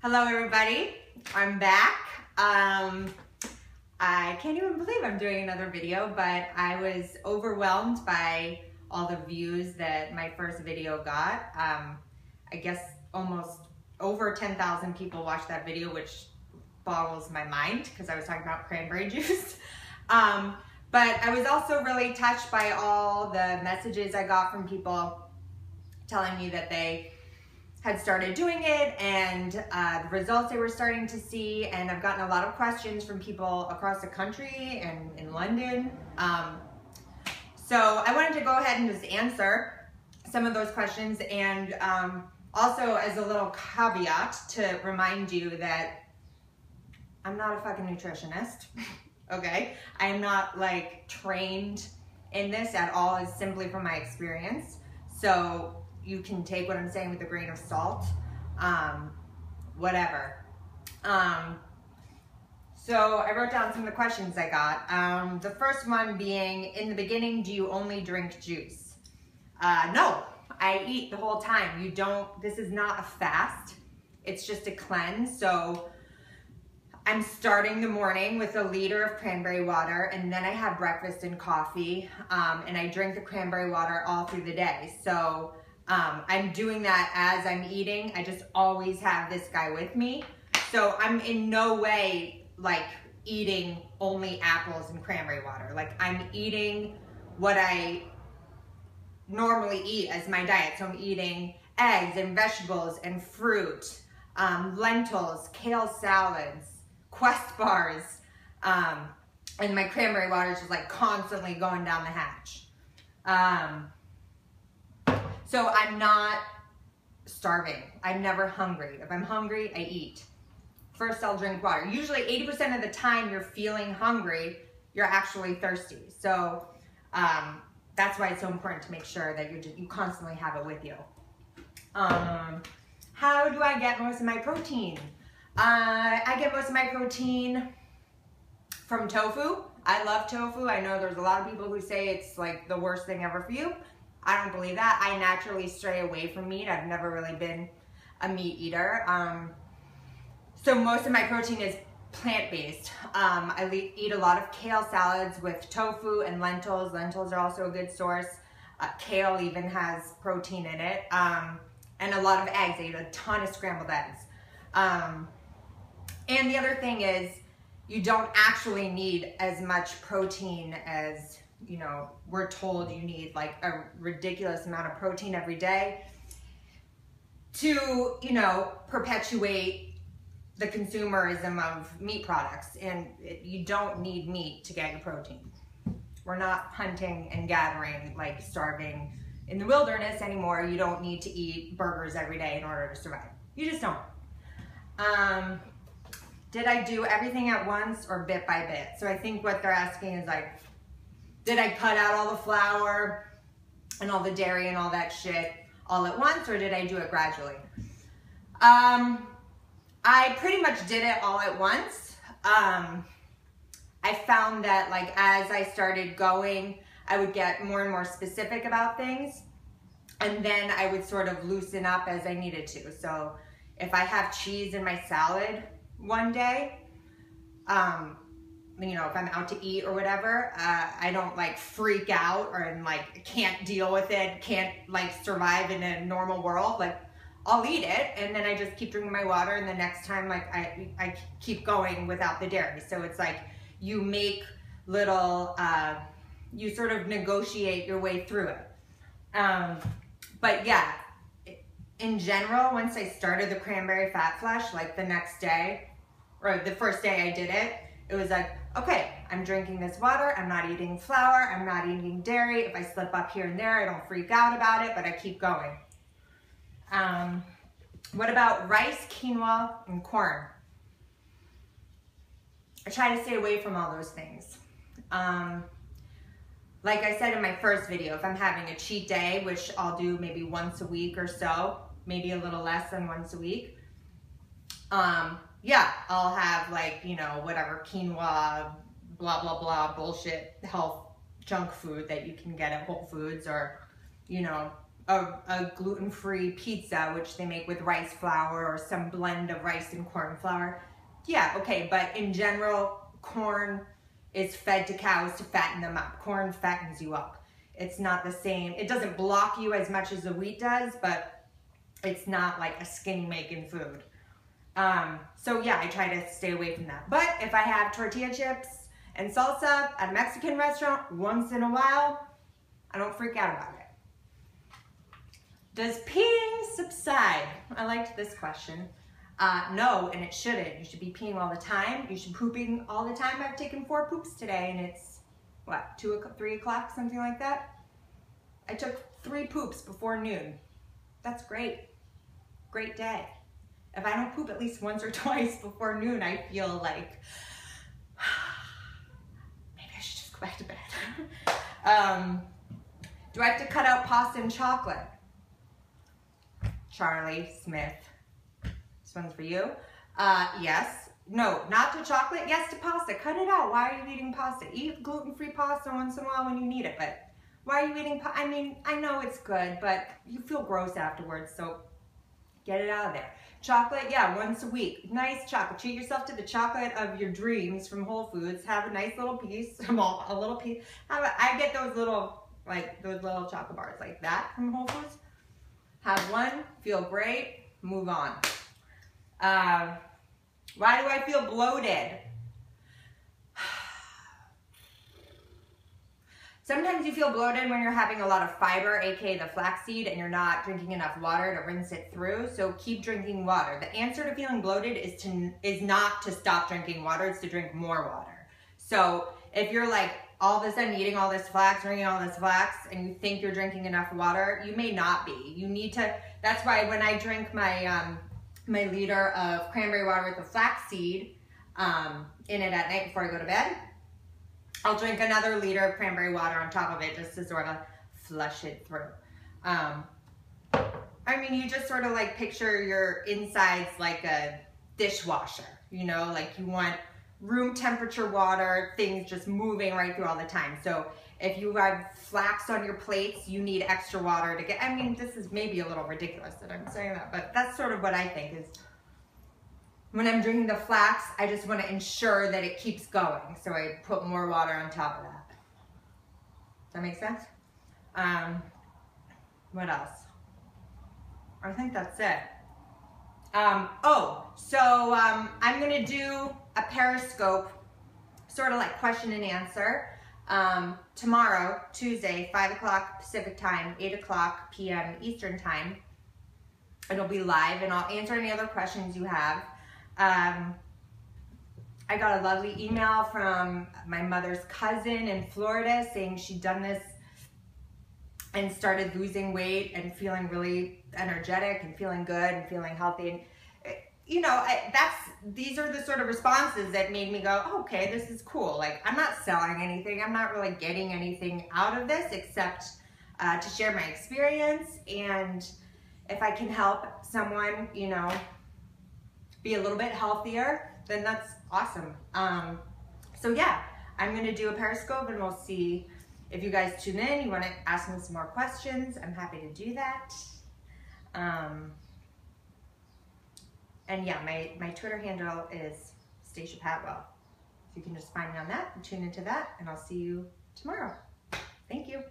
Hello everybody, I'm back. I can't even believe I'm doing another video, but I was overwhelmed by all the views that my first video got. I guess almost over 10,000 people watched that video, which boggles my mind because I was talking about cranberry juice. But I was also really touched by all the messages I got from people telling me that they had started doing it and the results they were starting to see. And I've gotten a lot of questions from people across the country and in London. So I wanted to go ahead and just answer some of those questions, and also as a little caveat to remind you that I'm not a fucking nutritionist, okay? I am not like trained in this at all. It's simply from my experience. So you can take what I'm saying with a grain of salt, whatever. So I wrote down some of the questions I got. The first one being, in the beginning, do you only drink juice? No, I eat the whole time. This is not a fast, it's just a cleanse. So I'm starting the morning with a liter of cranberry water, and then I have breakfast and coffee, and I drink the cranberry water all through the day. So I'm doing that as I'm eating. I just always have this guy with me. So I'm in no way like eating only apples and cranberry water. Like I'm eating what I normally eat as my diet. So I'm eating eggs and vegetables and fruit, lentils, kale salads, Quest bars, and my cranberry water is just like constantly going down the hatch. So I'm not starving. I'm never hungry. If I'm hungry, I eat. First, I'll drink water. Usually 80% of the time you're feeling hungry, you're actually thirsty. So that's why it's so important to make sure that you constantly have it with you. How do I get most of my protein? I get most of my protein from tofu. I love tofu. I know there's a lot of people who say it's like the worst thing ever for you. I don't believe that. I naturally stray away from meat. I've never really been a meat eater. So most of my protein is plant-based. I eat a lot of kale salads with tofu and lentils. Lentils are also a good source. Kale even has protein in it. And a lot of eggs. I eat a ton of scrambled eggs. And the other thing is, you don't actually need as much protein as, you know, we're told you need, like a ridiculous amount of protein every day to, you know, perpetuate the consumerism of meat products. And you don't need meat to get your protein. We're not hunting and gathering, like starving in the wilderness anymore. You don't need to eat burgers every day in order to survive. You just don't. Did I do everything at once or bit by bit? So I think what they're asking is like, did I cut out all the flour and all the dairy and all that shit all at once, or did I do it gradually? I pretty much did it all at once. I found that like as I started going, I would get more and more specific about things, and then I would sort of loosen up as I needed to. So if I have cheese in my salad one day, you know, if I'm out to eat or whatever, I don't like freak out or like can't deal with it, can't like survive in a normal world. Like I'll eat it and then I just keep drinking my water, and the next time like I keep going without the dairy. So it's like you make little, you sort of negotiate your way through it. But yeah, in general, once I started the cranberry fat flush, like the next day, or the first day I did it, it was like, okay, I'm drinking this water, I'm not eating flour, I'm not eating dairy. If I slip up here and there, I don't freak out about it, but I keep going. What about rice, quinoa, and corn? I try to stay away from all those things. Like I said in my first video, if I'm having a cheat day, which I'll do maybe once a week or so, maybe a little less than once a week, yeah, I'll have like, you know, whatever quinoa, blah, blah, blah, bullshit health junk food that you can get at Whole Foods, or, you know, a gluten-free pizza, which they make with rice flour or some blend of rice and corn flour. Yeah, okay, but in general, corn is fed to cows to fatten them up. Corn fattens you up. It's not the same. It doesn't block you as much as the wheat does, but it's not like a skinny making food. So yeah, I try to stay away from that. But if I have tortilla chips and salsa at a Mexican restaurant once in a while, I don't freak out about it. Does peeing subside? I liked this question. No, and it shouldn't. You should be peeing all the time. You should be pooping all the time. I've taken 4 poops today, and it's, what, 3 o'clock, something like that? I took 3 poops before noon. That's great. Great day. If I don't poop at least once or twice before noon, I feel like, maybe I should just go back to bed. Do I have to cut out pasta and chocolate? Charlie Smith. This one's for you. Yes. No, not to chocolate. Yes to pasta. Cut it out. Why are you eating pasta? Eat gluten-free pasta once in a while when you need it, but why are you eating pasta? I mean, I know it's good, but you feel gross afterwards, so get it out of there. Chocolate, yeah, once a week. Nice chocolate. Treat yourself to the chocolate of your dreams from Whole Foods. Have a nice little piece, a little piece. I get those little chocolate bars like that from Whole Foods. Have one, feel great, move on. Why do I feel bloated? Sometimes you feel bloated when you're having a lot of fiber, aka the flaxseed, and you're not drinking enough water to rinse it through, so keep drinking water. The answer to feeling bloated is not to stop drinking water, it's to drink more water. So if you're like all of a sudden eating all this flax, drinking all this flax, and you think you're drinking enough water, you may not be. You need to, that's why when I drink my, my liter of cranberry water with the flaxseed in it at night before I go to bed, I'll drink another liter of cranberry water on top of it just to sort of flush it through. I mean, you just sort of like picture your insides like a dishwasher, you know, like you want room temperature water, things just moving right through all the time. So if you have flax on your plates, you need extra water to get, I mean, this is maybe a little ridiculous that I'm saying that, but that's sort of what I think is when I'm drinking the flax, I just want to ensure that it keeps going. So I put more water on top of that. Does that make sense? What else? I think that's it. I'm going to do a Periscope, sort of like question and answer, tomorrow, Tuesday, 5 o'clock Pacific time, 8 o'clock p.m. Eastern time. It'll be live, and I'll answer any other questions you have. I got a lovely email from my mother's cousin in Florida saying she'd done this and started losing weight and feeling really energetic and feeling good and feeling healthy. And you know, these are the sort of responses that made me go, oh, okay, this is cool. Like, I'm not selling anything. I'm not really getting anything out of this except to share my experience. And if I can help someone, you know, be a little bit healthier, then that's awesome. So yeah, I'm going to do a Periscope and we'll see if you guys tune in. You want to ask me some more questions, I'm happy to do that. And yeah, my Twitter handle is Stacia Patwell. So you can just find me on that and tune into that, and I'll see you tomorrow. Thank you.